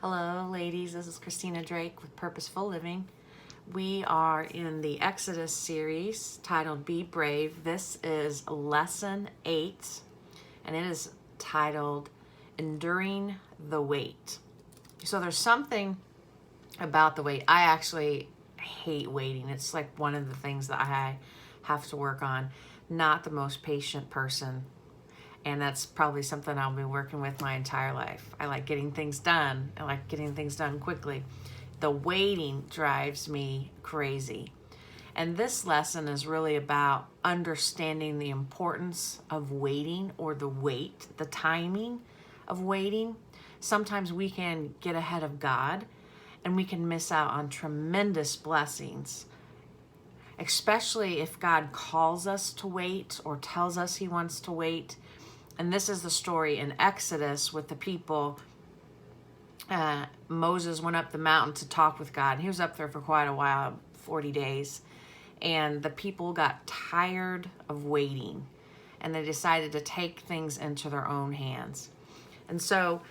Hello, ladies. This is Christina Drake with Purposeful Living. We are in the Exodus series titled Be Brave. This is lesson 8, and it is titled Enduring the Wait. So there's something about the wait. I actually hate waiting. It's like one of the things that I have to work on. Not the most patient person. And that's probably something I'll be working with my entire life. I like getting things done. I like getting things done quickly. The waiting drives me crazy. And this lesson is really about understanding the importance of waiting, or the wait, the timing of waiting. Sometimes we can get ahead of God and we can miss out on tremendous blessings, especially if God calls us to wait or tells us he wants to wait. And this is the story in Exodus with the people. Moses went up the mountain to talk with God. He was up there for quite a while, 40 days. And the people got tired of waiting, and they decided to take things into their own hands. And so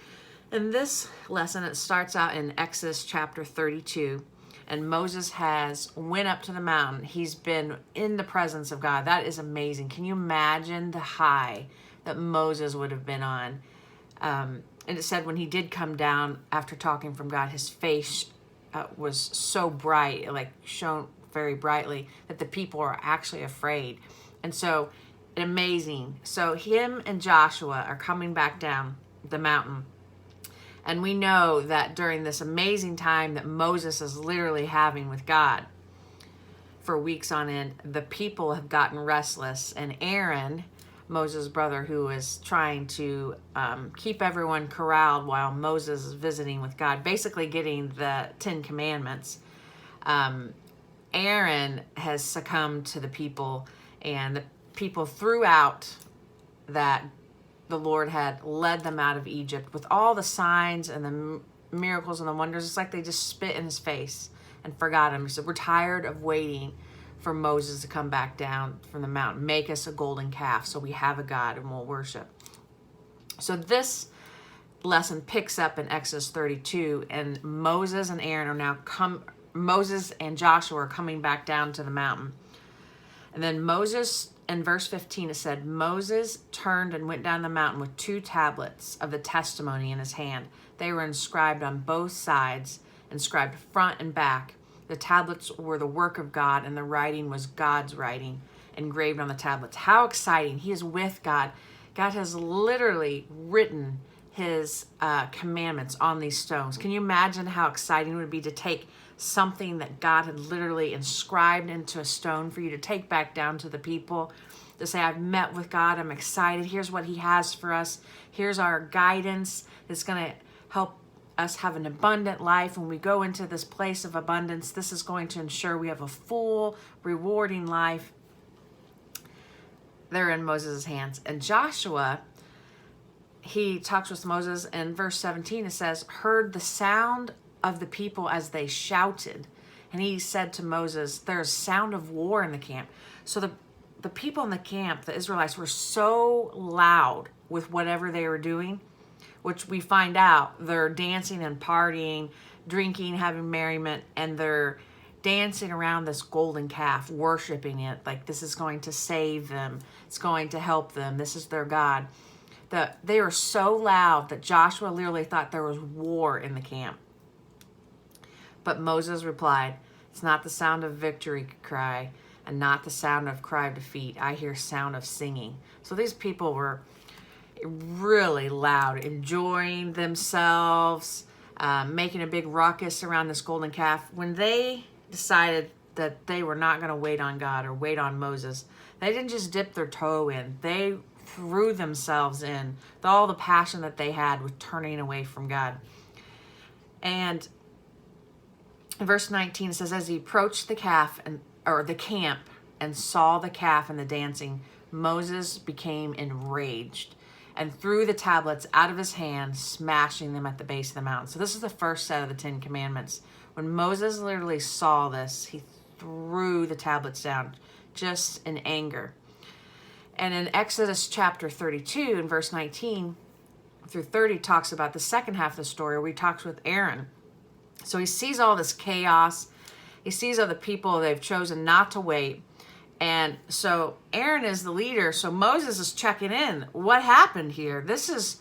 in this lesson, it starts out in Exodus chapter 32. And Moses has went up to the mountain. He's been in the presence of God. That is amazing. Can you imagine the high that Moses would have been on? And it said when he did come down after talking from God, his face was so bright, like shone very brightly, that the people are actually afraid. And so amazing. So him and Joshua are coming back down the mountain. And we know that during this amazing time that Moses is literally having with God for weeks on end, the people have gotten restless. And Aaron, Moses' brother, who is trying to keep everyone corralled while Moses is visiting with God, basically getting the 10 Commandments, Aaron has succumbed to the people, and the people threw out that the Lord had led them out of Egypt with all the signs and the miracles and the wonders. It's like they just spit in his face and forgot him. He said, we're tired of waiting for Moses to come back down from the mountain. Make us a golden calf so we have a God and we'll worship. So this lesson picks up in Exodus 32, and Moses and Aaron are now Moses and Joshua are coming back down to the mountain. And then Moses, in verse 15, it said, Moses turned and went down the mountain with 2 tablets of the testimony in his hand. They were inscribed on both sides, inscribed front and back. The tablets were the work of God, and the writing was God's writing engraved on the tablets. How exciting. He is with God. God has literally written his commandments on these stones. Can you imagine how exciting it would be to take something that God had literally inscribed into a stone for you to take back down to the people, to say, I've met with God, I'm excited, here's what he has for us, here's our guidance that's going to help us have an abundant life. When we go into this place of abundance, this is going to ensure we have a full, rewarding life. They're in Moses' hands. And Joshua, he talks with Moses, and verse 17, it says, heard the sound of the people as they shouted. And he said to Moses, there's sound of war in the camp. So the people in the camp, the Israelites, were so loud with whatever they were doing, which we find out they're dancing and partying, drinking, having merriment, and they're dancing around this golden calf, worshiping it like this is going to save them. It's going to help them. This is their God. They were so loud that Joshua literally thought there was war in the camp. But Moses replied, it's not the sound of victory cry, and not the sound of cry of defeat. I hear sound of singing. So these people were really loud, enjoying themselves, making a big ruckus around this golden calf. When they decided that they were not going to wait on God or wait on Moses, they didn't just dip their toe in. They threw themselves in with all the passion that they had with turning away from God. And in verse 19, it says, as he approached the camp and saw the calf and the dancing, Moses became enraged and threw the tablets out of his hand, smashing them at the base of the mountain. So this is the first set of the 10 Commandments. When Moses literally saw this, he threw the tablets down just in anger. And in Exodus chapter 32, in verse 19, through 30 talks about the second half of the story where he talks with Aaron. So he sees all this chaos. He sees other people, they've chosen not to wait. And so Aaron is the leader. So Moses is checking in. What happened here? This is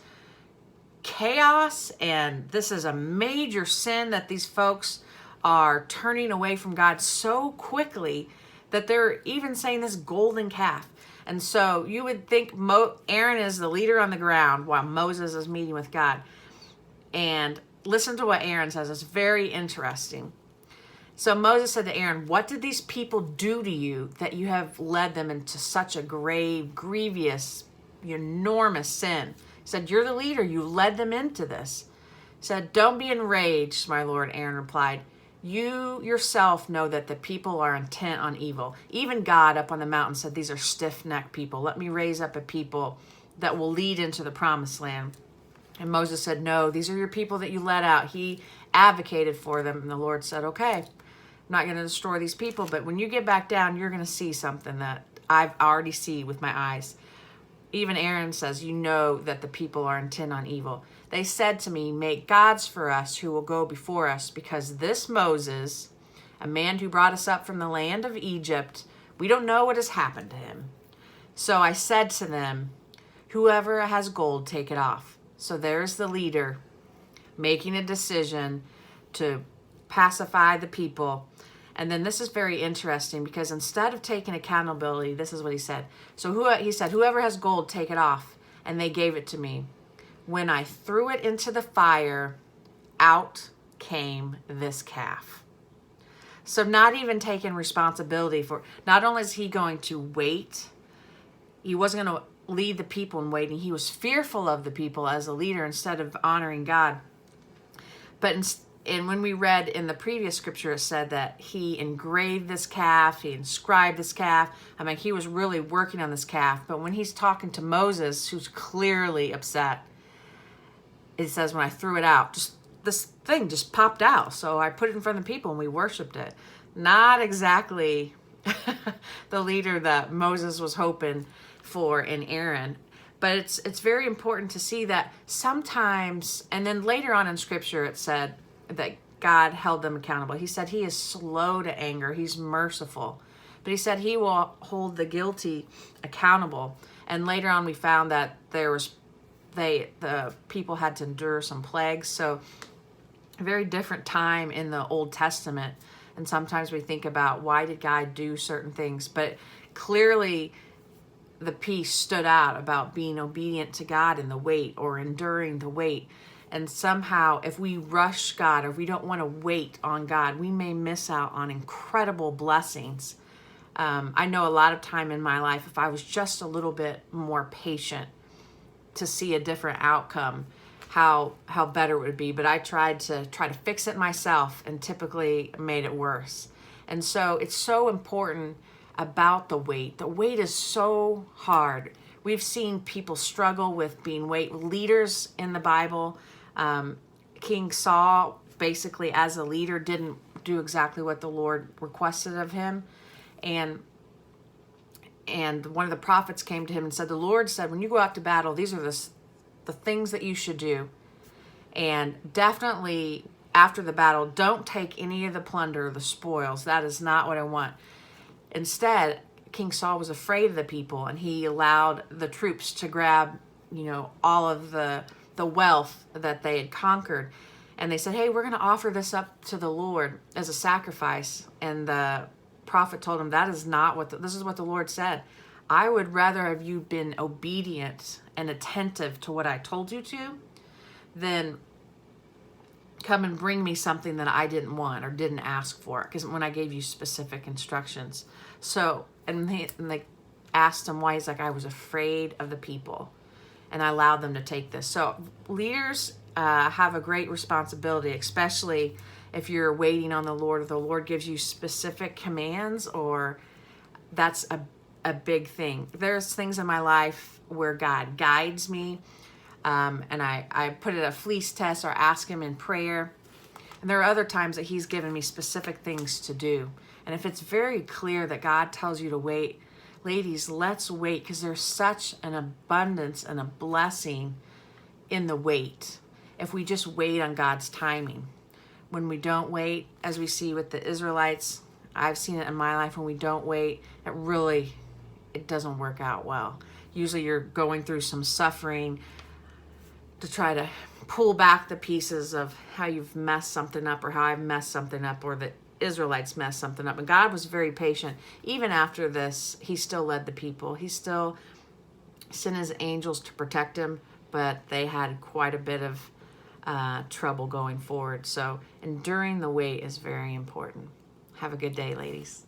chaos, and this is a major sin that these folks are turning away from God so quickly that they're even saying this golden calf. And so you would think Aaron is the leader on the ground while Moses is meeting with God. And listen to what Aaron says. It's very interesting. So Moses said to Aaron, "What did these people do to you that you have led them into such a grave, grievous, enormous sin?" He said, "You're the leader. You led them into this." He said, "Don't be enraged, my lord," Aaron replied. "You yourself know that the people are intent on evil. Even God up on the mountain said, these are stiff-necked people. Let me raise up a people that will lead into the promised land." And Moses said, "No, these are your people that you led out." He advocated for them. And the Lord said, "Okay, I'm not going to destroy these people, but when you get back down, you're going to see something that I've already seen with my eyes." Even Aaron says, "You know that the people are intent on evil. They said to me, 'Make gods for us who will go before us, because this Moses, a man who brought us up from the land of Egypt, we don't know what has happened to him.' So I said to them, 'Whoever has gold, take it off.'" So there's the leader making a decision to pacify the people. And then this is very interesting, because instead of taking accountability, this is what he said. So he said, "Whoever has gold, take it off." And they gave it to me. When I threw it into the fire, out came this calf. So not even taking responsibility for, not only is he going to wait, he wasn't going to lead the people in waiting. He was fearful of the people as a leader instead of honoring God. And when we read in the previous scripture, it said that he engraved this calf, he inscribed this calf. I mean, he was really working on this calf. But when he's talking to Moses, who's clearly upset, it says, "When I threw it out, just this thing just popped out. So I put it in front of the people and we worshiped it." Not exactly the leader that Moses was hoping for in Aaron. But it's very important to see that sometimes, and then later on in scripture it said that God held them accountable. He said he is slow to anger. He's merciful. But he said he will hold the guilty accountable. And later on we found that the people had to endure some plagues. So a very different time in the Old Testament. And sometimes we think about, why did God do certain things? But clearly the piece stood out about being obedient to God in the wait, or enduring the wait. And somehow, if we rush God, or if we don't want to wait on God, we may miss out on incredible blessings. I know a lot of time in my life, if I was just a little bit more patient to see a different outcome, how better it would be. But I tried to fix it myself, and typically made it worse. And so it's so important about the wait. The wait is so hard. We've seen people struggle with being leaders in the Bible. King Saul, basically as a leader, didn't do exactly what the Lord requested of him. And one of the prophets came to him and said, "The Lord said, when you go out to battle, these are the things that you should do. And definitely after the battle, don't take any of the plunder or the spoils. That is not what I want." Instead, King Saul was afraid of the people, and he allowed the troops to grab, all of the wealth that they had conquered. And they said, "Hey, we're going to offer this up to the Lord as a sacrifice." And the prophet told him, "That is not this is what the Lord said. I would rather have you been obedient and attentive to what I told you to than come and bring me something that I didn't want or didn't ask for, because when I gave you specific instructions." So, and they asked him why. He's like, "I was afraid of the people, and I allowed them to take this." So leaders have a great responsibility, especially if you're waiting on the Lord, or the Lord gives you specific commands, or that's a big thing. There's things in my life where God guides me, and I put it a fleece test or ask him in prayer. And there are other times that he's given me specific things to do. And if it's very clear that God tells you to wait, ladies, let's wait, because there's such an abundance and a blessing in the wait, if we just wait on God's timing. When we don't wait, as we see with the Israelites, I've seen it in my life, when we don't wait, it doesn't work out well. Usually you're going through some suffering to try to pull back the pieces of how you've messed something up, or how I've messed something up, or the Israelites messed something up. And God was very patient. Even after this, he still led the people. He still sent his angels to protect him, but they had quite a bit of trouble going forward. So enduring the wait is very important. Have a good day, ladies.